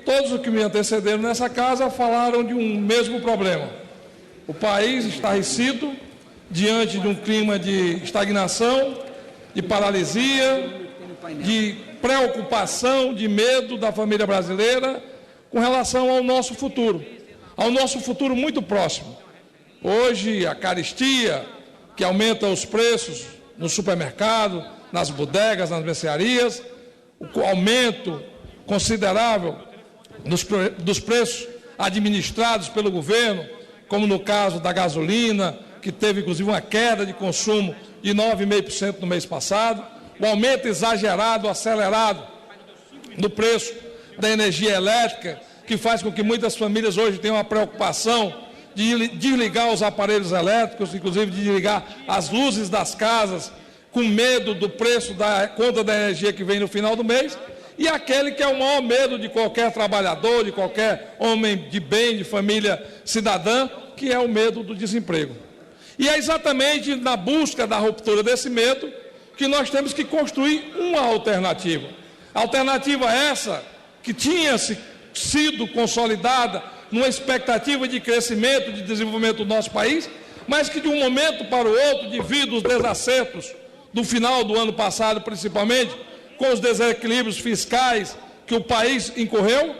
Todos os que me antecederam nessa casa falaram de um mesmo problema. O país estarrecido diante de um clima de estagnação, de paralisia, de preocupação, de medo da família brasileira com relação ao nosso futuro muito próximo. Hoje, a carestia que aumenta os preços no supermercado, nas bodegas, nas mercearias, o aumento considerável dos preços administrados pelo governo, como no caso da gasolina, que teve inclusive uma queda de consumo de 9,5% no mês passado, o aumento exagerado, acelerado do preço da energia elétrica, que faz com que muitas famílias hoje tenham a preocupação de desligar os aparelhos elétricos, inclusive de desligar as luzes das casas, com medo do preço da conta da energia que vem no final do mês, e aquele que é o maior medo de qualquer trabalhador, de qualquer homem de bem, de família cidadã, que é o medo do desemprego. E é exatamente na busca da ruptura desse medo que nós temos que construir uma alternativa. Alternativa essa que tinha sido consolidada numa expectativa de crescimento, de desenvolvimento do nosso país, mas que de um momento para o outro, devido aos desacertos do final do ano passado, principalmente, com os desequilíbrios fiscais que o país incorreu,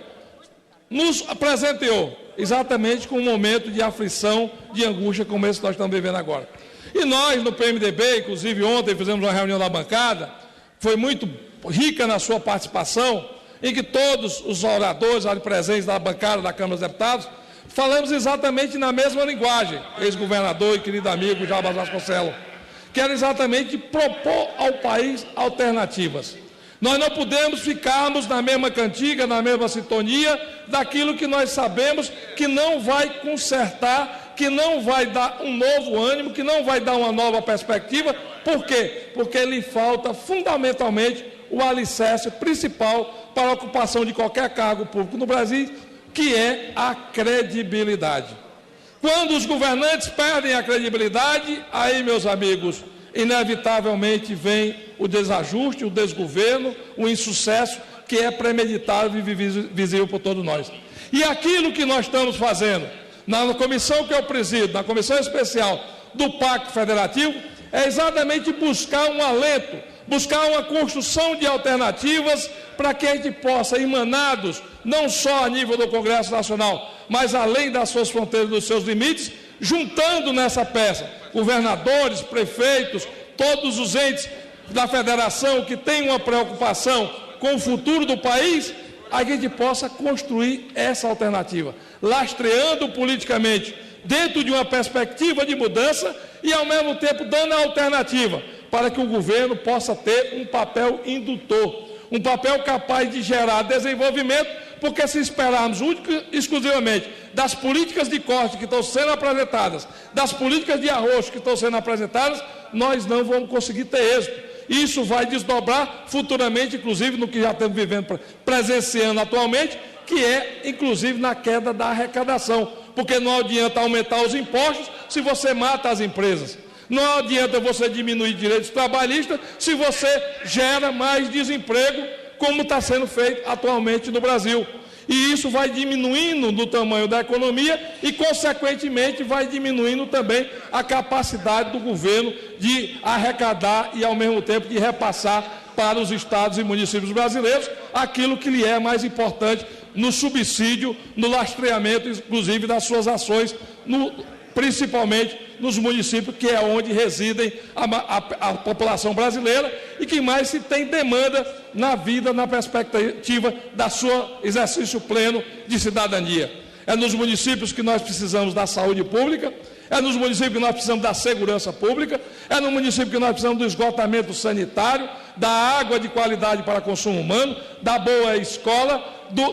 nos presenteou exatamente com um momento de aflição, de angústia como esse que nós estamos vivendo agora. E nós, no PMDB, inclusive ontem fizemos uma reunião da bancada, foi muito rica na sua participação, em que todos os oradores ali presentes da bancada da Câmara dos Deputados falamos exatamente na mesma linguagem, ex-governador e querido amigo Jarbas Vasconcelos, que era exatamente propor ao país alternativas. Nós não podemos ficarmos na mesma cantiga, na mesma sintonia daquilo que nós sabemos que não vai consertar, que não vai dar um novo ânimo, que não vai dar uma nova perspectiva. Por quê? Porque lhe falta fundamentalmente o alicerce principal para a ocupação de qualquer cargo público no Brasil, que é a credibilidade. Quando os governantes perdem a credibilidade, aí, meus amigos, inevitavelmente vem o desajuste, o desgoverno, o insucesso, que é premeditado e visível por todos nós. E aquilo que nós estamos fazendo, na comissão que eu presido, na comissão especial do Pacto Federativo, é exatamente buscar um alento, buscar uma construção de alternativas para que a gente possa, emanados, não só a nível do Congresso Nacional, mas além das suas fronteiras, dos seus limites, juntando nessa peça governadores, prefeitos, todos os entes da federação que têm uma preocupação com o futuro do país, a gente possa construir essa alternativa, lastreando politicamente dentro de uma perspectiva de mudança e, ao mesmo tempo, dando a alternativa para que o governo possa ter um papel indutor, um papel capaz de gerar desenvolvimento, porque se esperarmos exclusivamente das políticas de corte que estão sendo apresentadas, das políticas de arroxo que estão sendo apresentadas, nós não vamos conseguir ter êxito. Isso vai desdobrar futuramente, inclusive no que já estamos vivendo, presenciando atualmente, que é, inclusive, na queda da arrecadação, porque não adianta aumentar os impostos se você mata as empresas. Não adianta você diminuir direitos trabalhistas se você gera mais desemprego, como está sendo feito atualmente no Brasil. E isso vai diminuindo no tamanho da economia e, consequentemente, vai diminuindo também a capacidade do governo de arrecadar e, ao mesmo tempo, de repassar para os estados e municípios brasileiros aquilo que lhe é mais importante no subsídio, no lastreamento, inclusive, das suas ações, principalmente nos municípios que é onde residem a população brasileira e que mais se tem demanda na vida, na perspectiva da sua exercício pleno de cidadania. É nos municípios que nós precisamos da saúde pública, é nos municípios que nós precisamos da segurança pública, é no município que nós precisamos do esgotamento sanitário, da água de qualidade para consumo humano, da boa escola,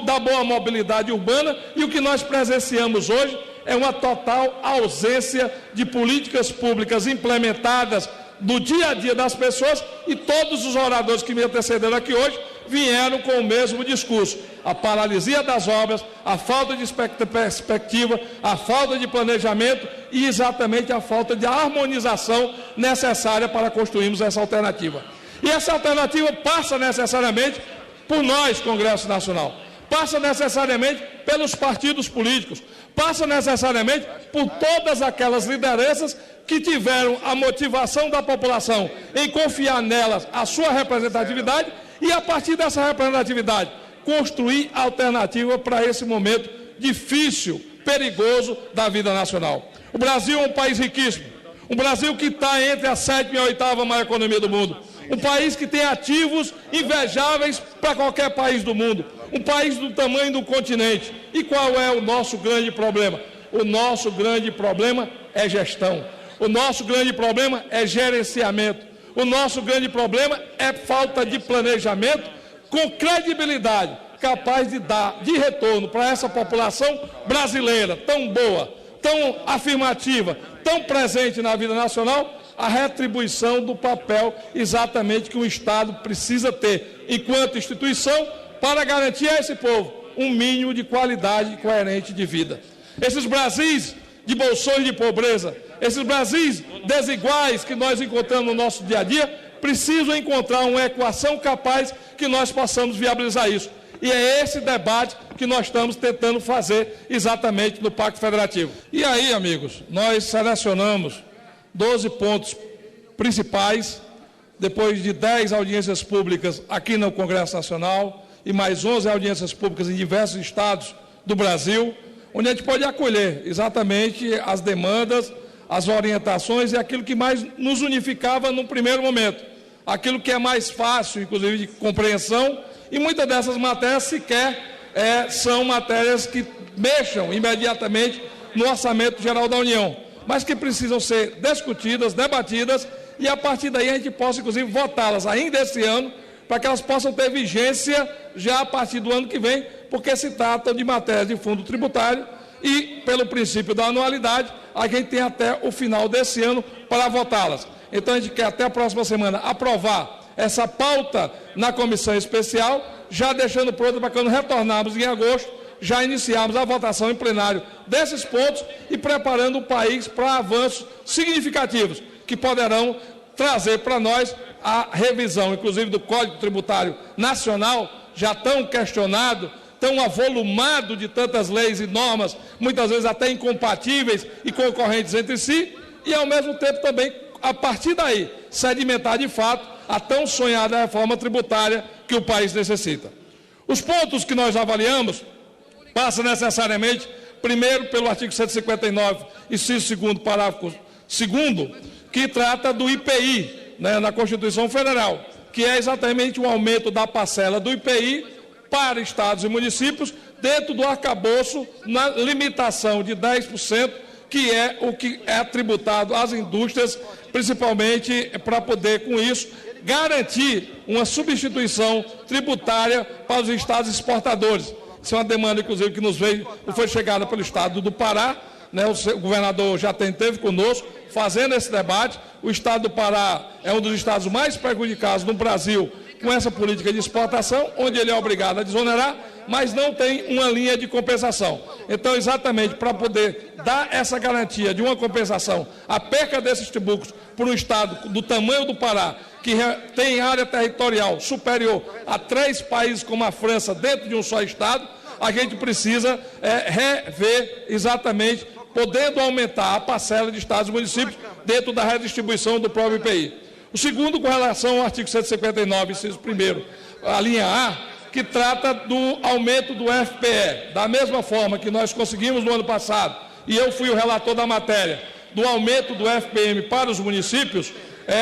da boa mobilidade urbana, e o que nós presenciamos hoje é uma total ausência de políticas públicas implementadas no dia a dia das pessoas, e todos os oradores que me antecederam aqui hoje vieram com o mesmo discurso: a paralisia das obras, a falta de perspectiva, a falta de planejamento e exatamente a falta de harmonização necessária para construirmos essa alternativa. E essa alternativa passa necessariamente por nós, Congresso Nacional, passa necessariamente pelos partidos políticos, passa necessariamente por todas aquelas lideranças que tiveram a motivação da população em confiar nelas a sua representatividade e, a partir dessa representatividade, construir alternativa para esse momento difícil, perigoso da vida nacional. O Brasil é um país riquíssimo, um Brasil que está entre a 7ª e a 8ª maior economia do mundo, um país que tem ativos invejáveis para qualquer país do mundo, um país do tamanho do continente. E qual é o nosso grande problema? O nosso grande problema é gestão, o nosso grande problema é gerenciamento, o nosso grande problema é falta de planejamento com credibilidade, capaz de dar de retorno para essa população brasileira tão boa, tão afirmativa, tão presente na vida nacional, a retribuição do papel exatamente que o Estado precisa ter enquanto instituição para garantir a esse povo um mínimo de qualidade coerente de vida. Esses Brasis de bolsões de pobreza, esses Brasis desiguais que nós encontramos no nosso dia a dia, precisam encontrar uma equação capaz que nós possamos viabilizar isso. E é esse debate que nós estamos tentando fazer exatamente no Pacto Federativo. E aí, amigos, nós selecionamos 12 pontos principais, depois de 10 audiências públicas aqui no Congresso Nacional e mais 11 audiências públicas em diversos estados do Brasil, onde a gente pode acolher exatamente as demandas, as orientações e aquilo que mais nos unificava no primeiro momento, aquilo que é mais fácil, inclusive, de compreensão, e muitas dessas matérias sequer são matérias que mexam imediatamente no Orçamento Geral da União, mas que precisam ser discutidas, debatidas, e a partir daí a gente possa, inclusive, votá-las ainda esse ano, para que elas possam ter vigência já a partir do ano que vem, porque se trata de matérias de fundo tributário e, pelo princípio da anualidade, a gente tem até o final desse ano para votá-las. Então, a gente quer até a próxima semana aprovar essa pauta na comissão especial, já deixando pronto para quando retornarmos em agosto, já iniciarmos a votação em plenário desses pontos e preparando o país para avanços significativos que poderão trazer para nós a revisão, inclusive, do Código Tributário Nacional, já tão questionado, tão avolumado de tantas leis e normas, muitas vezes até incompatíveis e concorrentes entre si, e, ao mesmo tempo, também, a partir daí, sedimentar de fato a tão sonhada reforma tributária que o país necessita. Os pontos que nós avaliamos passam necessariamente, primeiro, pelo artigo 159, inciso 2º, parágrafo 2º, que trata do IPI, na Constituição Federal, que é exatamente o aumento da parcela do IPI para estados e municípios dentro do arcabouço na limitação de 10%, que é o que é tributado às indústrias, principalmente para poder, com isso, garantir uma substituição tributária para os estados exportadores. Isso é uma demanda, inclusive, que nos veio, foi chegada pelo estado do Pará, o governador já esteve conosco, fazendo esse debate. O estado do Pará é um dos estados mais prejudicados no Brasil com essa política de exportação, onde ele é obrigado a desonerar, mas não tem uma linha de compensação. Então, exatamente para poder dar essa garantia de uma compensação, a perca desses tributos para um estado do tamanho do Pará, que tem área territorial superior a 3 países como a França dentro de um só estado, a gente precisa rever exatamente, podendo aumentar a parcela de estados e municípios dentro da redistribuição do próprio IPI. O segundo, com relação ao artigo 159, inciso 1º, a linha A, que trata do aumento do FPE. Da mesma forma que nós conseguimos no ano passado, e eu fui o relator da matéria, do aumento do FPM para os municípios,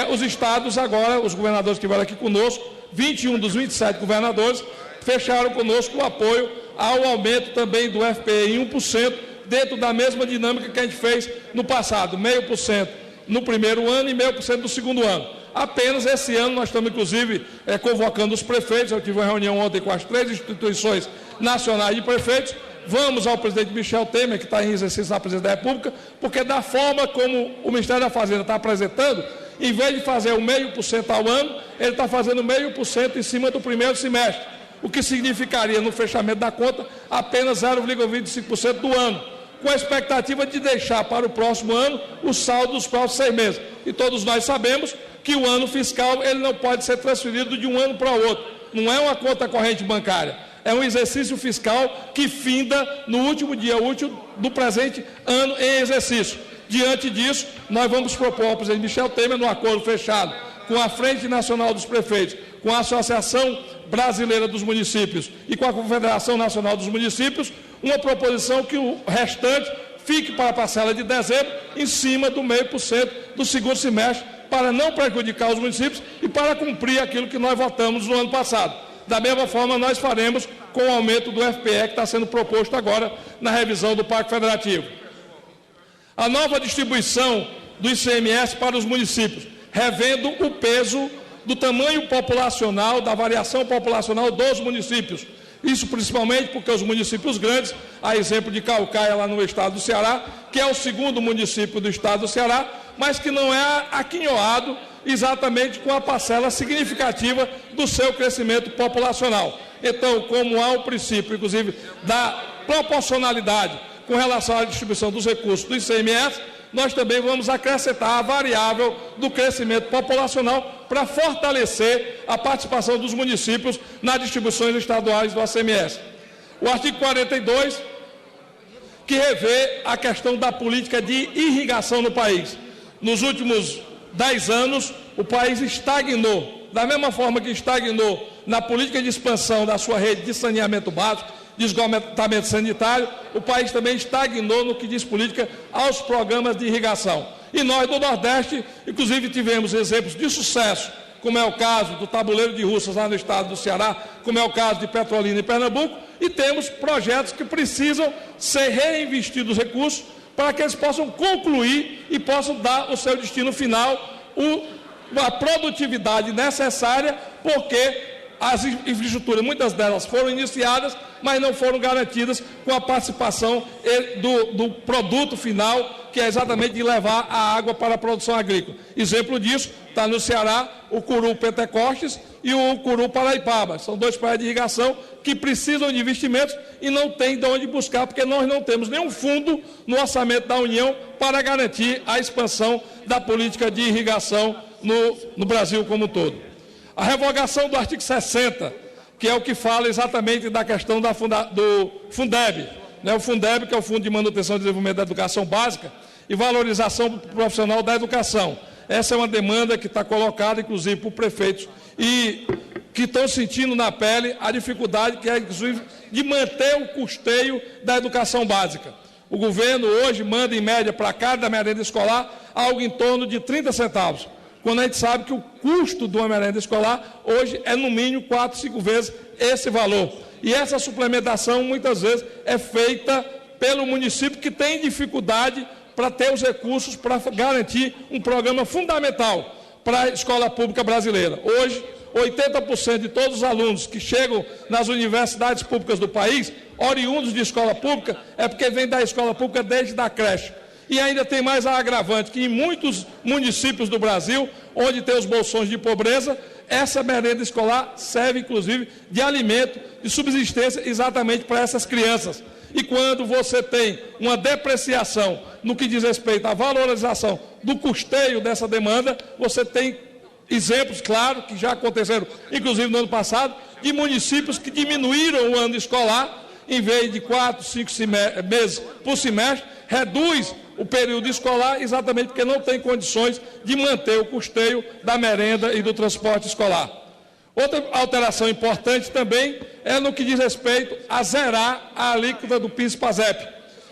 os estados agora, os governadores que estiveram aqui conosco, 21 dos 27 governadores, fecharam conosco o apoio ao aumento também do FPE em 1%, dentro da mesma dinâmica que a gente fez no passado, 0,5% no primeiro ano e 0,5% no segundo ano. Apenas esse ano nós estamos, inclusive, convocando os prefeitos. Eu tive uma reunião ontem com as 3 instituições nacionais de prefeitos. Vamos ao presidente Michel Temer, que está em exercício na presidência da República, porque da forma como o Ministério da Fazenda está apresentando, em vez de fazer o 0,5% ao ano, ele está fazendo 0,5% em cima do primeiro semestre, o que significaria, no fechamento da conta, apenas 0,25% do ano, com a expectativa de deixar para o próximo ano o saldo dos próximos 6 meses. E todos nós sabemos que o ano fiscal ele não pode ser transferido de um ano para o outro. Não é uma conta corrente bancária. É um exercício fiscal que finda no último dia útil do presente ano em exercício. Diante disso, nós vamos propor ao presidente Michel Temer, no acordo fechado com a Frente Nacional dos Prefeitos, com a Associação Brasileira dos Municípios e com a Confederação Nacional dos Municípios, uma proposição que o restante fique para a parcela de dezembro em cima do 0,5% do segundo semestre, para não prejudicar os municípios e para cumprir aquilo que nós votamos no ano passado. Da mesma forma, nós faremos com o aumento do FPE que está sendo proposto agora na revisão do Pacto Federativo. A nova distribuição do ICMS para os municípios, revendo o peso do tamanho populacional, da variação populacional dos municípios. Isso principalmente porque os municípios grandes, a exemplo de Caucaia, lá no estado do Ceará, que é o segundo município do estado do Ceará, mas que não é aquinhoado exatamente com a parcela significativa do seu crescimento populacional. Então, como há o princípio, inclusive, da proporcionalidade com relação à distribuição dos recursos do ICMS, nós também vamos acrescentar a variável do crescimento populacional para fortalecer a participação dos municípios nas distribuições estaduais do ICMS. O artigo 42, que revê a questão da política de irrigação no país. Nos últimos 10 anos, o país estagnou, da mesma forma que estagnou na política de expansão da sua rede de saneamento básico, de esgotamento sanitário, o país também estagnou no que diz política aos programas de irrigação. E nós do Nordeste, inclusive, tivemos exemplos de sucesso, como é o caso do Tabuleiro de Russas, lá no estado do Ceará, como é o caso de Petrolina em Pernambuco, e temos projetos que precisam ser reinvestidos recursos para que eles possam concluir e possam dar o seu destino final, a produtividade necessária, porque as infraestruturas, muitas delas foram iniciadas, mas não foram garantidas com a participação do produto final, que é exatamente de levar a água para a produção agrícola. Exemplo disso está no Ceará, o Curu Pentecostes e o Curu Paraipaba. São dois projetos de irrigação que precisam de investimentos e não tem de onde buscar, porque nós não temos nenhum fundo no orçamento da União para garantir a expansão da política de irrigação no Brasil como um todo. A revogação do artigo 60, que é o que fala exatamente da questão do Fundeb, né? O Fundeb, que é o Fundo de Manutenção e Desenvolvimento da Educação Básica e Valorização Profissional da Educação. Essa é uma demanda que está colocada, inclusive, por prefeitos e que estão sentindo na pele a dificuldade que é, inclusive, de manter o custeio da educação básica. O governo hoje manda, em média, para cada merenda escolar, algo em torno de 30 centavos. Quando a gente sabe que o custo de uma merenda escolar hoje é no mínimo 4, 5 vezes esse valor. E essa suplementação muitas vezes é feita pelo município que tem dificuldade para ter os recursos para garantir um programa fundamental para a escola pública brasileira. Hoje, 80% de todos os alunos que chegam nas universidades públicas do país, oriundos de escola pública, é porque vêm da escola pública desde a creche. E ainda tem mais a agravante, que em muitos municípios do Brasil, onde tem os bolsões de pobreza, essa merenda escolar serve, inclusive, de alimento, de subsistência, exatamente para essas crianças. E quando você tem uma depreciação no que diz respeito à valorização do custeio dessa demanda, você tem exemplos, claro, que já aconteceram, inclusive no ano passado, de municípios que diminuíram o ano escolar, em vez de 4, 5 meses por semestre, reduz o período escolar exatamente porque não tem condições de manter o custeio da merenda e do transporte escolar. Outra alteração importante também é no que diz respeito a zerar a alíquota do PIS/PASEP.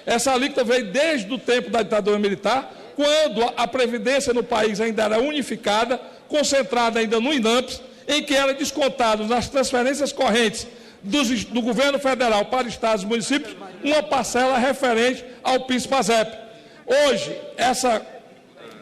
Essa alíquota veio desde o tempo da ditadura militar, quando a Previdência no país ainda era unificada, concentrada ainda no INAMPS, em que era descontado nas transferências correntes do governo federal para estados e municípios uma parcela referente ao PIS/PASEP. Hoje, essa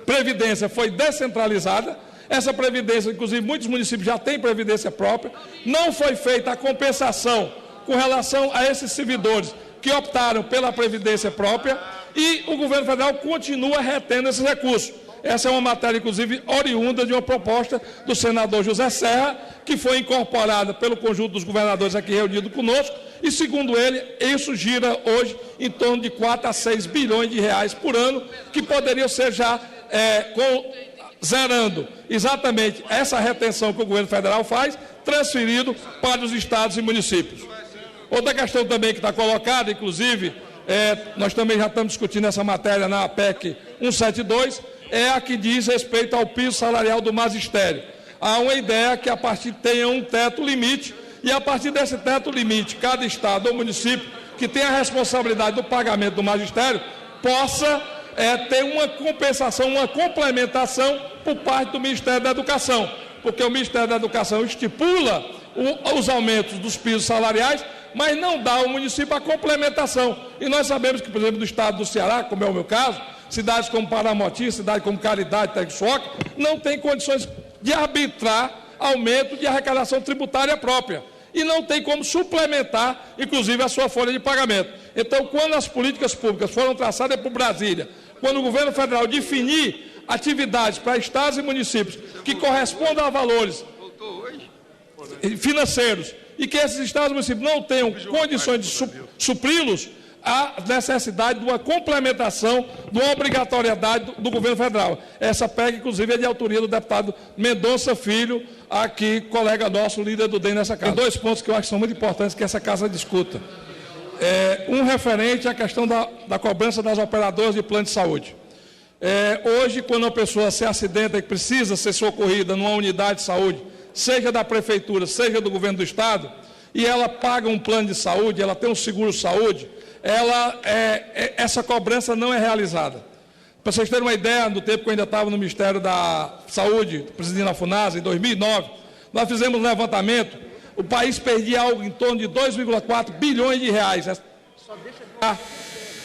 previdência foi descentralizada, essa previdência, inclusive muitos municípios já têm previdência própria, não foi feita a compensação com relação a esses servidores que optaram pela previdência própria e o governo federal continua retendo esses recursos. Essa é uma matéria, inclusive, oriunda de uma proposta do senador José Serra, que foi incorporada pelo conjunto dos governadores aqui reunidos conosco, e, segundo ele, isso gira hoje em torno de 4 a 6 bilhões de reais por ano, que poderiam ser já zerando exatamente essa retenção que o governo federal faz, transferido para os estados e municípios. Outra questão também que está colocada, inclusive, nós também já estamos discutindo essa matéria na PEC 172, é a que diz respeito ao piso salarial do magistério. Há uma ideia que a partir tenha um teto limite, e a partir desse teto limite, cada estado ou município que tem a responsabilidade do pagamento do magistério possa ter uma compensação, uma complementação por parte do Ministério da Educação, porque o Ministério da Educação estipula os aumentos dos pisos salariais, mas não dá ao município a complementação. E nós sabemos que, por exemplo, no estado do Ceará, como é o meu caso, cidades como Paramotim, cidades como Caridade, Texuoca, não tem condições de arbitrar aumento de arrecadação tributária própria. E não tem como suplementar, inclusive, a sua folha de pagamento. Então, quando as políticas públicas foram traçadas por Brasília, quando o governo federal definir atividades para estados e municípios que correspondam a valores financeiros e que esses estados e municípios não tenham condições de supri-los, há necessidade de uma complementação, de uma obrigatoriedade do governo federal. Essa PEC, inclusive, é de autoria do deputado Mendonça Filho, aqui, colega nosso, líder do DEM nessa casa. Tem dois pontos que eu acho que são muito importantes que essa casa discuta. Um referente à questão da cobrança das operadoras de plano de saúde. Hoje, quando uma pessoa se acidenta e precisa ser socorrida numa unidade de saúde, seja da prefeitura, seja do governo do estado, e ela paga um plano de saúde, ela tem um seguro-saúde, essa cobrança não é realizada. Para vocês terem uma ideia, no tempo que eu ainda estava no Ministério da Saúde, presidindo a FUNASA, em 2009, nós fizemos um levantamento, o país perdia algo em torno de 2,4 bilhões de reais.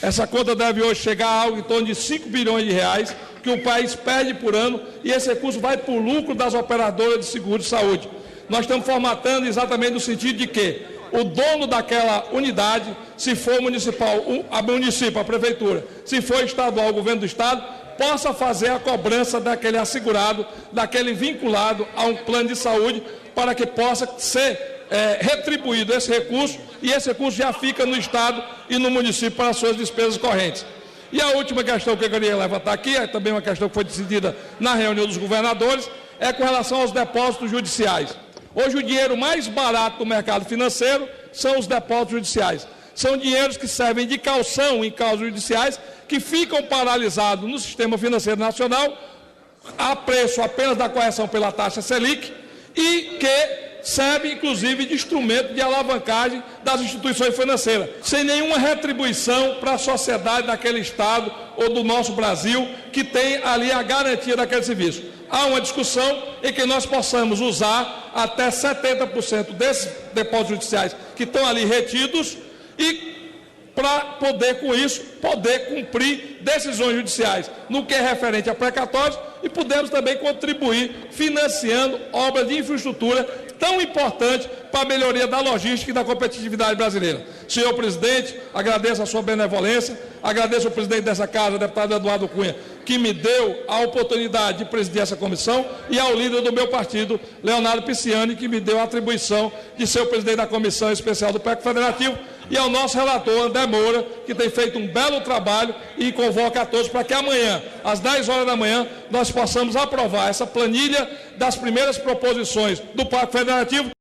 Essa conta deve hoje chegar a algo em torno de 5 bilhões de reais, que o país perde por ano, e esse recurso vai para o lucro das operadoras de seguro de saúde. Nós estamos formatando exatamente no sentido de que o dono daquela unidade, se for municipal, a prefeitura, se for estadual, o governo do estado, possa fazer a cobrança daquele assegurado, daquele vinculado a um plano de saúde, para que possa ser retribuído esse recurso, e esse recurso já fica no estado e no município para as suas despesas correntes. E a última questão que eu queria levantar aqui, é também uma questão que foi decidida na reunião dos governadores, é com relação aos depósitos judiciais. Hoje o dinheiro mais barato do mercado financeiro são os depósitos judiciais. São dinheiros que servem de calção em causas judiciais, que ficam paralisados no sistema financeiro nacional, a preço apenas da correção pela taxa Selic, e que serve, inclusive, de instrumento de alavancagem das instituições financeiras, sem nenhuma retribuição para a sociedade daquele Estado ou do nosso Brasil, que tem ali a garantia daquele serviço. Há uma discussão em que nós possamos usar até 70% desses depósitos judiciais que estão ali retidos, e para poder, com isso, poder cumprir decisões judiciais no que é referente a precatórios, e podemos também contribuir financiando obras de infraestrutura tão importante para a melhoria da logística e da competitividade brasileira. Senhor presidente, agradeço a sua benevolência, agradeço ao presidente dessa casa, deputado Eduardo Cunha, que me deu a oportunidade de presidir essa comissão, e ao líder do meu partido, Leonardo Pisciani, que me deu a atribuição de ser o presidente da Comissão Especial do PEC Federativo, e ao nosso relator, André Moura, que tem feito um belo trabalho, e convoca a todos para que amanhã, às 10 horas da manhã, nós possamos aprovar essa planilha das primeiras proposições do Pacto Federativo.